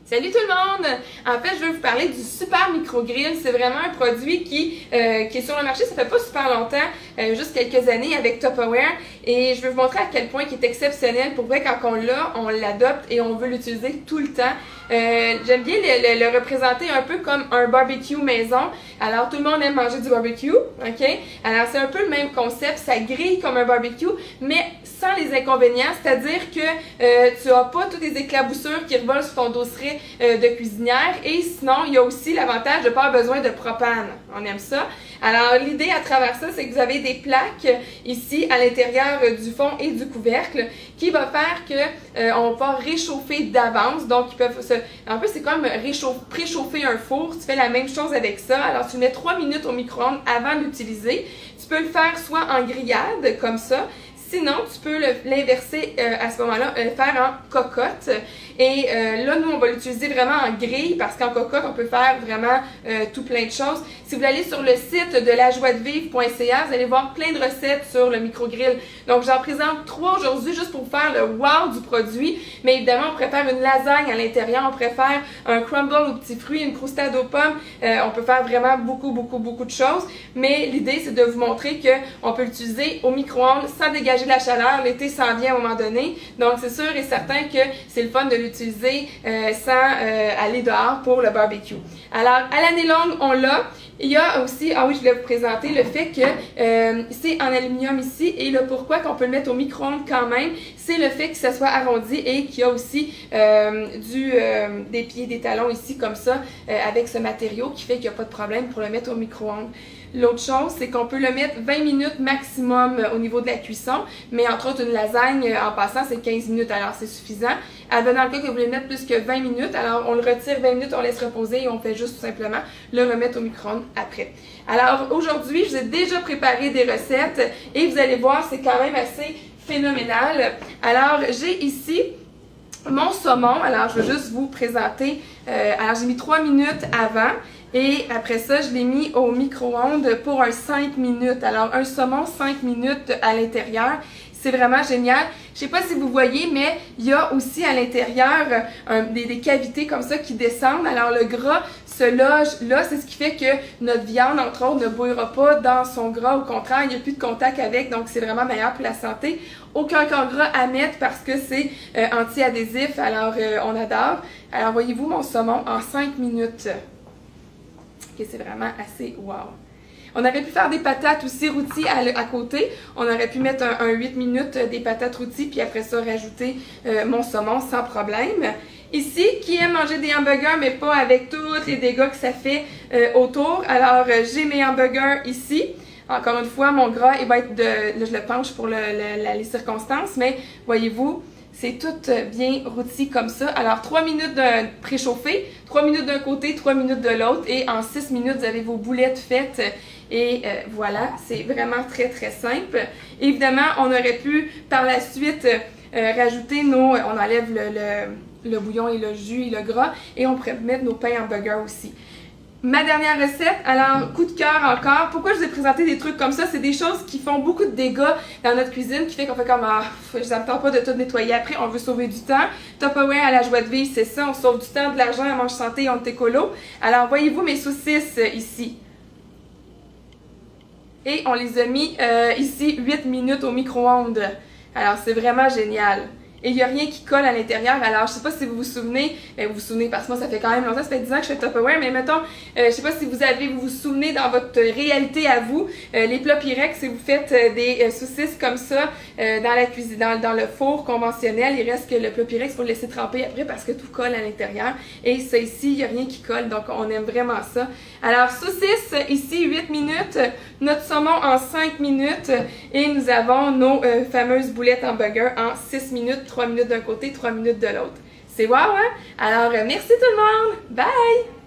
Salut tout le monde! En fait, je vais vous parler du Super Micro-Grill. C'est vraiment un produit qui est sur le marché, ça fait pas super longtemps, juste quelques années avec Tupperware. Et je vais vous montrer à quel point il est exceptionnel. Pour vrai, quand on l'a, on l'adopte et on veut l'utiliser tout le temps. J'aime bien le représenter un peu comme un barbecue maison. Alors, tout le monde aime manger du barbecue, ok? Alors, c'est un peu le même concept, ça grille comme un barbecue, mais sans les inconvénients, c'est-à-dire que tu n'as pas toutes les éclaboussures qui revolent sur ton dosseret de cuisinière, et sinon, il y a aussi l'avantage de ne pas avoir besoin de propane. On aime ça. Alors, l'idée à travers ça, c'est que vous avez des plaques ici à l'intérieur du fond et du couvercle qui va faire que on va réchauffer d'avance. Donc, ils peuvent un peu, c'est comme préchauffer un four. Tu fais la même chose avec ça. Alors, tu mets 3 minutes au micro-ondes avant d'utiliser. Tu peux le faire soit en grillade, comme ça. Sinon, tu peux l'inverser à ce moment-là, le faire en cocotte. Et là, nous, on va l'utiliser vraiment en grille parce qu'en cocotte, on peut faire vraiment tout plein de choses. Si vous allez sur le site de lajoiedevivre.ca, vous allez voir plein de recettes sur le micro-grill. Donc, j'en présente 3 aujourd'hui juste pour faire le wow du produit. Mais évidemment, on pourrait faire une lasagne à l'intérieur, on pourrait faire un crumble aux petits fruits, une croustade aux pommes. On peut faire vraiment beaucoup de choses. Mais l'idée, c'est de vous montrer qu'on peut l'utiliser au micro-ondes sans dégager la chaleur. L'été s'en vient à un moment donné. Donc, c'est sûr et certain que c'est le fun de l'utiliser sans aller dehors pour le barbecue. Alors, à l'année longue, on l'a. Il y a aussi, ah oui, je voulais vous présenter le fait que c'est en aluminium ici, et le pourquoi qu'on peut le mettre au micro-ondes quand même, c'est le fait que ça soit arrondi et qu'il y a aussi des pieds, des talons ici comme ça, avec ce matériau qui fait qu'il n'y a pas de problème pour le mettre au micro-ondes. L'autre chose, c'est qu'on peut le mettre 20 minutes maximum au niveau de la cuisson, mais entre autres, une lasagne, en passant, c'est 15 minutes, alors c'est suffisant. Advenant le cas que vous voulez mettre plus que 20 minutes, alors on le retire 20 minutes, on laisse reposer et on fait juste tout simplement le remettre au micro-ondes après. Alors aujourd'hui, je vous ai déjà préparé des recettes et vous allez voir, c'est quand même assez phénoménal. Alors, j'ai ici mon saumon. Alors, je vais juste vous présenter. Alors, j'ai mis 3 minutes avant. Et après ça, je l'ai mis au micro-ondes pour un 5 minutes. Alors, un saumon, 5 minutes à l'intérieur. C'est vraiment génial. Je sais pas si vous voyez, mais il y a aussi à l'intérieur des cavités comme ça qui descendent. Alors, le gras se loge là. C'est ce qui fait que notre viande, entre autres, ne bouillera pas dans son gras. Au contraire, il n'y a plus de contact avec. Donc, c'est vraiment meilleur pour la santé. Aucun corps gras à mettre parce que c'est anti-adhésif. Alors, on adore. Alors, voyez-vous mon saumon en 5 minutes. Okay, c'est vraiment assez wow. On aurait pu faire des patates aussi rôties à côté. On aurait pu mettre un 8 minutes des patates rôties, puis après ça, rajouter mon saumon sans problème. Ici, qui aime manger des hamburgers, mais pas avec tous les dégâts que ça fait autour. Alors, j'ai mes hamburgers ici. Encore une fois, mon gras, il va être là, je le penche pour les circonstances, mais voyez-vous, c'est tout bien rôti comme ça. Alors, 3 minutes de préchauffé, 3 minutes d'un côté, 3 minutes de l'autre. Et en 6 minutes, vous avez vos boulettes faites. Et voilà, c'est vraiment très simple. Évidemment, on aurait pu par la suite rajouter on enlève le bouillon et le jus et le gras. Et on pourrait mettre nos pains hamburgers aussi. Ma dernière recette, alors coup de cœur encore. Pourquoi je vous ai présenté des trucs comme ça? C'est des choses qui font beaucoup de dégâts dans notre cuisine, qui fait qu'on fait comme je n'attends pas de tout nettoyer après, on veut sauver du temps. Tupperware à la joie de vivre, c'est ça, on sauve du temps, de l'argent, on mange santé, on est écolo. Alors voyez-vous mes saucisses ici. Et on les a mis ici 8 minutes au micro-ondes. Alors c'est vraiment génial. Et il n'y a rien qui colle à l'intérieur. Alors, je sais pas si vous vous souvenez, vous vous souvenez parce que moi, ça fait quand même longtemps, ça fait 10 ans que je fais Tupperware, mais mettons, je sais pas si vous vous souvenez dans votre réalité à vous, les plats Pyrex, si vous faites des saucisses comme ça dans la cuisine, dans le four conventionnel, il reste que le plat Pyrex, il faut le laisser tremper après parce que tout colle à l'intérieur. Et ça ici, il n'y a rien qui colle, donc on aime vraiment ça. Alors, saucisse, ici, 8 minutes, notre saumon en 5 minutes, et nous avons nos fameuses boulettes hamburger en 6 minutes. 3 minutes d'un côté, 3 minutes de l'autre. C'est wow, hein? Alors, merci tout le monde! Bye!